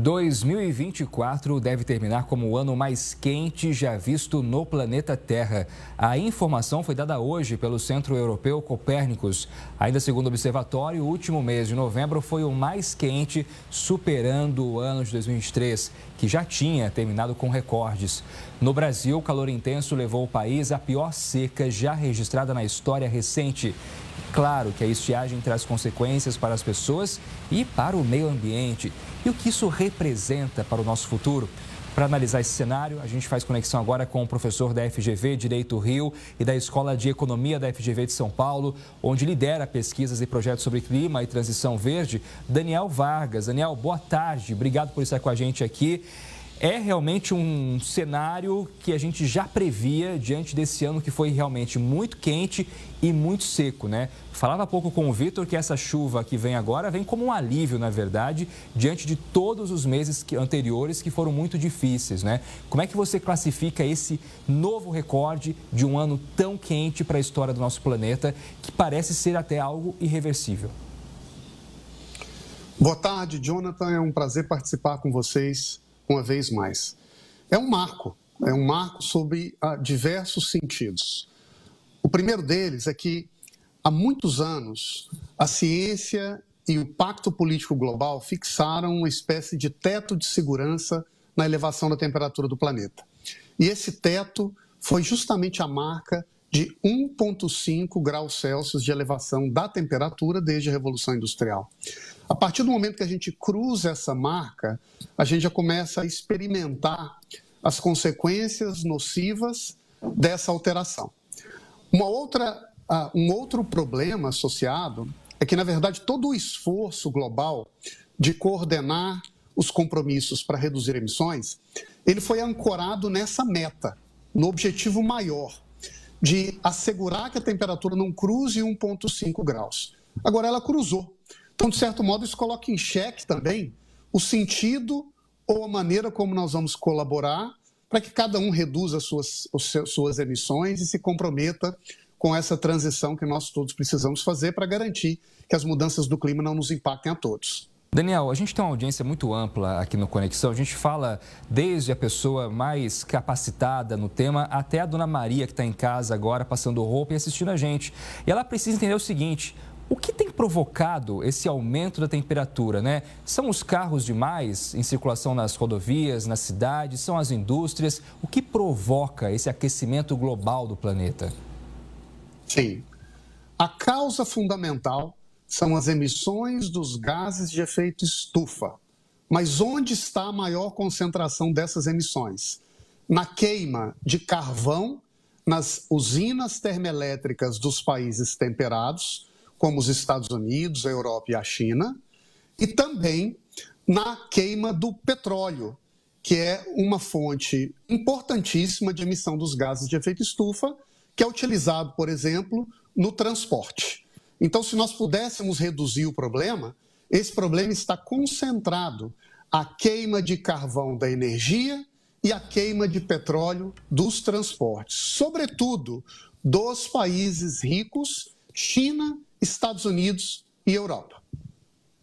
2024 deve terminar como o ano mais quente já visto no planeta Terra. A informação foi dada hoje pelo Centro Europeu Copérnicos. Ainda segundo o observatório, o último mês de novembro foi o mais quente, superando o ano de 2023, que já tinha terminado com recordes. No Brasil, o calor intenso levou o país à pior seca já registrada na história recente. Claro que a estiagem traz consequências para as pessoas e para o meio ambiente. E o que isso representa para o nosso futuro? Para analisar esse cenário, a gente faz conexão agora com o professor da FGV Direito Rio e da Escola de Economia da FGV de São Paulo, onde lidera pesquisas e projetos sobre clima e transição verde, Daniel Vargas. Daniel, boa tarde. Obrigado por estar com a gente aqui. É realmente um cenário que a gente já previa diante desse ano que foi realmente muito quente e muito seco, né? Falava há pouco com o Vitor que essa chuva que vem agora vem como um alívio, na verdade, diante de todos os meses anteriores que foram muito difíceis, né? Como é que você classifica esse novo recorde de um ano tão quente para a história do nosso planeta, que parece ser até algo irreversível? Boa tarde, Jonathan. É um prazer participar com vocês uma vez mais. É um marco sob diversos sentidos. O primeiro deles é que, há muitos anos, a ciência e o Pacto Político Global fixaram uma espécie de teto de segurança na elevação da temperatura do planeta. E esse teto foi justamente a marca de 1,5 graus Celsius de elevação da temperatura desde a Revolução Industrial. A partir do momento que a gente cruza essa marca, a gente já começa a experimentar as consequências nocivas dessa alteração. Um outro problema associado é que, na verdade, todo o esforço global de coordenar os compromissos para reduzir emissões, ele foi ancorado nessa meta, no objetivo maior, de assegurar que a temperatura não cruze 1,5 graus. Agora, ela cruzou. Então, de certo modo, isso coloca em xeque também o sentido ou a maneira como nós vamos colaborar para que cada um reduza suas emissões e se comprometa com essa transição que nós todos precisamos fazer para garantir que as mudanças do clima não nos impactem a todos. Daniel, a gente tem uma audiência muito ampla aqui no Conexão. A gente fala desde a pessoa mais capacitada no tema até a dona Maria, que está em casa agora passando roupa e assistindo a gente. E ela precisa entender o seguinte: o que tem provocado esse aumento da temperatura, né? São os carros demais em circulação nas rodovias, nas cidades, são as indústrias? O que provoca esse aquecimento global do planeta? Sim. A causa fundamental são as emissões dos gases de efeito estufa. Mas onde está a maior concentração dessas emissões? Na queima de carvão nas usinas termoelétricas dos países temperados, como os Estados Unidos, a Europa e a China, e também na queima do petróleo, que é uma fonte importantíssima de emissão dos gases de efeito estufa, que é utilizado, por exemplo, no transporte. Então, se nós pudéssemos reduzir o problema, esse problema está concentrado à queima de carvão da energia e à queima de petróleo dos transportes, sobretudo dos países ricos, China, Estados Unidos e Europa.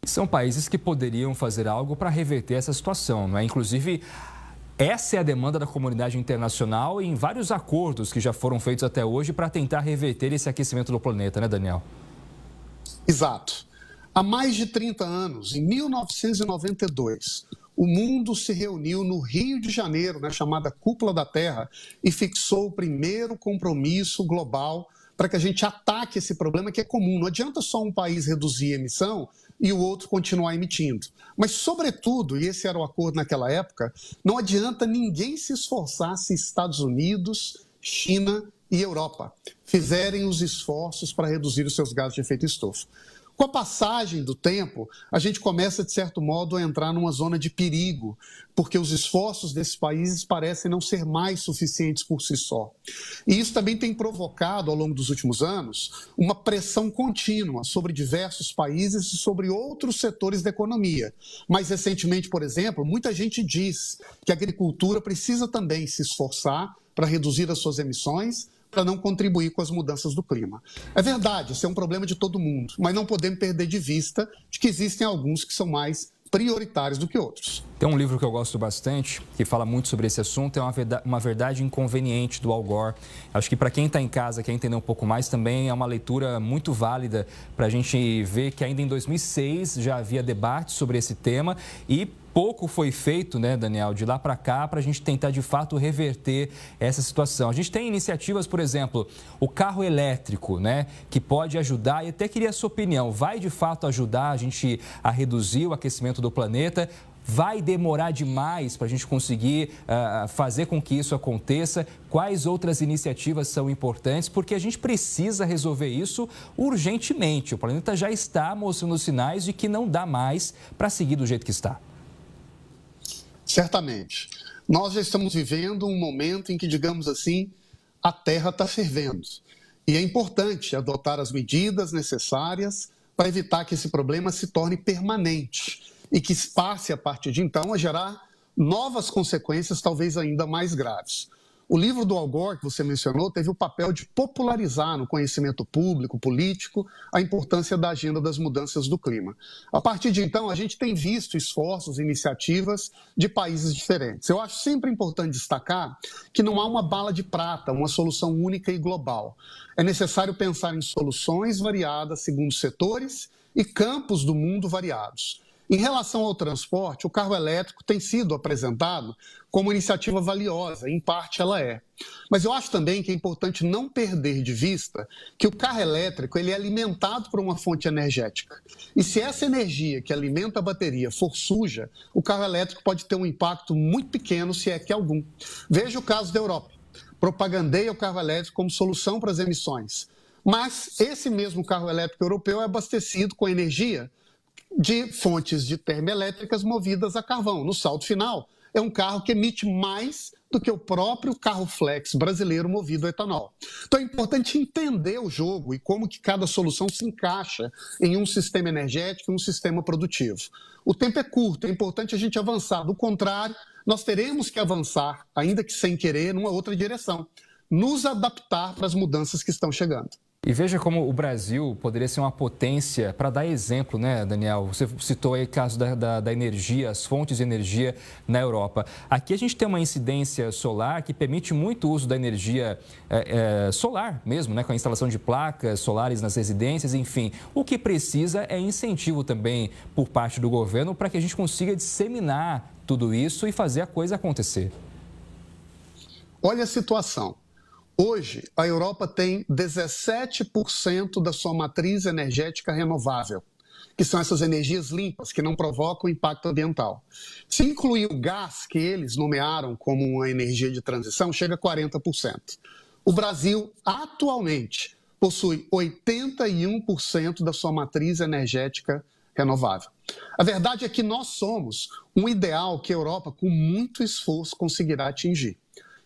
São países que poderiam fazer algo para reverter essa situação, não é? Inclusive, essa é a demanda da comunidade internacional e em vários acordos que já foram feitos até hoje para tentar reverter esse aquecimento do planeta, né, Daniel? Exato. Há mais de 30 anos, em 1992, o mundo se reuniu no Rio de Janeiro, na chamada Cúpula da Terra, e fixou o primeiro compromisso global para que a gente ataque esse problema que é comum. Não adianta só um país reduzir a emissão e o outro continuar emitindo. Mas, sobretudo, e esse era o acordo naquela época, não adianta ninguém se esforçar se Estados Unidos, China e Europa fizerem os esforços para reduzir os seus gases de efeito estufa. Com a passagem do tempo, a gente começa, de certo modo, a entrar numa zona de perigo, porque os esforços desses países parecem não ser mais suficientes por si só. E isso também tem provocado, ao longo dos últimos anos, uma pressão contínua sobre diversos países e sobre outros setores da economia. Mais recentemente, por exemplo, muita gente diz que a agricultura precisa também se esforçar para reduzir as suas emissões, para não contribuir com as mudanças do clima. É verdade, isso é um problema de todo mundo, mas não podemos perder de vista de que existem alguns que são mais prioritários do que outros. Tem um livro que eu gosto bastante, que fala muito sobre esse assunto, é Uma Verdade Inconveniente, do Al Gore. Acho que para quem está em casa, quer entender um pouco mais, também é uma leitura muito válida para a gente ver que ainda em 2006 já havia debate sobre esse tema e pouco foi feito, né, Daniel, de lá para cá, para a gente tentar, de fato, reverter essa situação. A gente tem iniciativas, por exemplo, o carro elétrico, né, que pode ajudar, e até queria a sua opinião, vai, de fato, ajudar a gente a reduzir o aquecimento do planeta? Vai demorar demais para a gente conseguir fazer com que isso aconteça? Quais outras iniciativas são importantes? Porque a gente precisa resolver isso urgentemente. O planeta já está mostrando sinais de que não dá mais para seguir do jeito que está. Certamente. Nós já estamos vivendo um momento em que, digamos assim, a Terra está fervendo. E é importante adotar as medidas necessárias para evitar que esse problema se torne permanente e que passe, a partir de então, a gerar novas consequências, talvez ainda mais graves. O livro do Al Gore, que você mencionou, teve o papel de popularizar no conhecimento público, político, a importância da agenda das mudanças do clima. A partir de então, a gente tem visto esforços, iniciativas de países diferentes. Eu acho sempre importante destacar que não há uma bala de prata, uma solução única e global. É necessário pensar em soluções variadas segundo setores e campos do mundo variados. Em relação ao transporte, o carro elétrico tem sido apresentado como iniciativa valiosa, em parte ela é. Mas eu acho também que é importante não perder de vista que o carro elétrico ele é alimentado por uma fonte energética. E se essa energia que alimenta a bateria for suja, o carro elétrico pode ter um impacto muito pequeno, se é que algum. Veja o caso da Europa. Propagandeia o carro elétrico como solução para as emissões. Mas esse mesmo carro elétrico europeu é abastecido com energia de fontes de termoelétricas movidas a carvão. No saldo final, é um carro que emite mais do que o próprio carro flex brasileiro movido a etanol. Então é importante entender o jogo e como que cada solução se encaixa em um sistema energético e um sistema produtivo. O tempo é curto, é importante a gente avançar. Do contrário, nós teremos que avançar, ainda que sem querer, numa outra direção. Nos adaptar para as mudanças que estão chegando. E veja como o Brasil poderia ser uma potência para dar exemplo, né, Daniel? Você citou aí o caso da energia, as fontes de energia na Europa. Aqui a gente tem uma incidência solar que permite muito o uso da energia solar mesmo, né, com a instalação de placas solares nas residências, enfim. O que precisa é incentivo também por parte do governo para que a gente consiga disseminar tudo isso e fazer a coisa acontecer. Olha a situação. Hoje, a Europa tem 17% da sua matriz energética renovável, que são essas energias limpas, que não provocam impacto ambiental. Se incluir o gás, que eles nomearam como uma energia de transição, chega a 40%. O Brasil, atualmente, possui 81% da sua matriz energética renovável. A verdade é que nós somos um ideal que a Europa, com muito esforço, conseguirá atingir.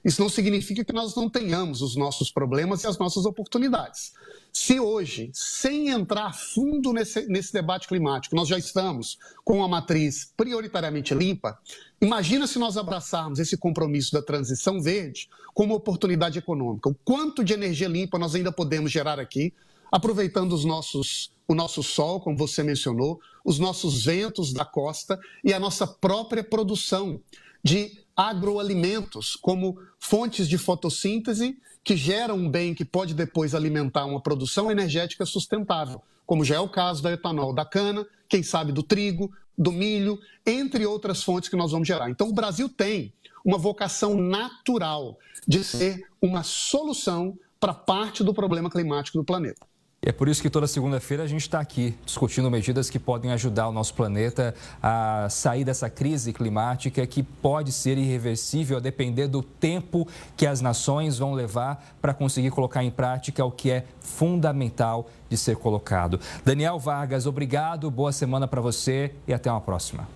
Isso não significa que nós não tenhamos os nossos problemas e as nossas oportunidades. Se hoje, sem entrar fundo nesse debate climático, nós já estamos com uma matriz prioritariamente limpa, imagina se nós abraçarmos esse compromisso da transição verde como oportunidade econômica. O quanto de energia limpa nós ainda podemos gerar aqui, aproveitando o nosso sol, como você mencionou, os nossos ventos da costa e a nossa própria produção de agroalimentos como fontes de fotossíntese que geram um bem que pode depois alimentar uma produção energética sustentável, como já é o caso da etanol da cana, quem sabe do trigo, do milho, entre outras fontes que nós vamos gerar. Então o Brasil tem uma vocação natural de ser uma solução para parte do problema climático do planeta. É por isso que toda segunda-feira a gente está aqui discutindo medidas que podem ajudar o nosso planeta a sair dessa crise climática que pode ser irreversível a depender do tempo que as nações vão levar para conseguir colocar em prática o que é fundamental de ser colocado. Daniel Vargas, obrigado, boa semana para você e até uma próxima.